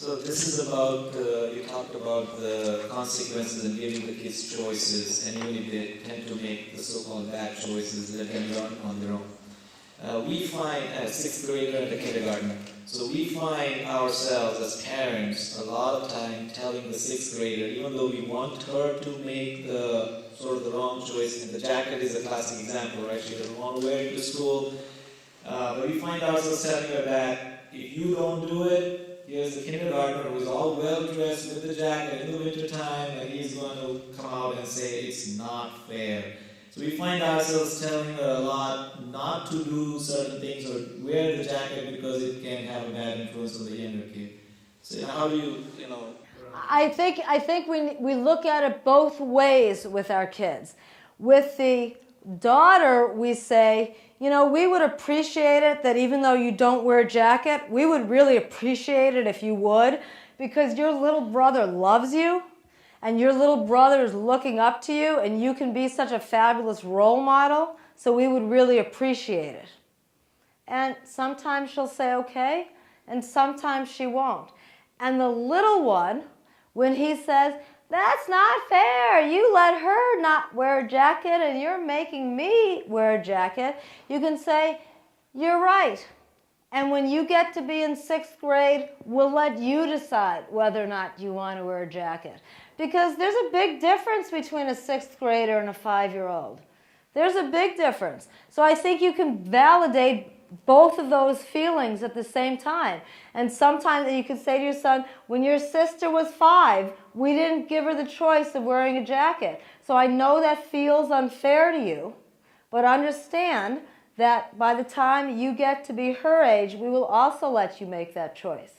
So this is about, you talked about the consequences and giving the kids choices, and even if they tend to make the so-called bad choices, let them learn on their own. We find, as sixth grader and a kindergartner, so we find ourselves as parents a lot of time telling the sixth grader, even though we want her to make the sort of the wrong choice, and the jacket is a classic example, right? She doesn't want to wear it to school, but we find ourselves telling her that if you don't do it, here's the kindergartner who is all well dressed with the jacket in the winter time, and he's going to come out and say it's not fair. So we find ourselves telling her a lot not to do certain things or wear the jacket because it can have a bad influence on the younger kid. So how do you, I think we look at it both ways with our kids. With the daughter, we say, we would appreciate it that even though you don't wear a jacket, we would really appreciate it if you would, because your little brother loves you, and your little brother is looking up to you, and you can be such a fabulous role model, so we would really appreciate it. And sometimes she'll say okay, and sometimes she won't. And the little one, when he says, that's not fair, you let her not wear a jacket and you're making me wear a jacket, you can say, you're right. And when you get to be in sixth grade, we'll let you decide whether or not you want to wear a jacket. Because there's a big difference between a sixth grader and a 5-year-old. There's a big difference. So I think you can validate both of those feelings at the same time. And sometimes you could say to your son, when your sister was 5, we didn't give her the choice of wearing a jacket. So I know that feels unfair to you, but understand that by the time you get to be her age, we will also let you make that choice.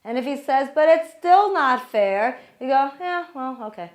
And if he says, but it's still not fair, you go, yeah, well, okay.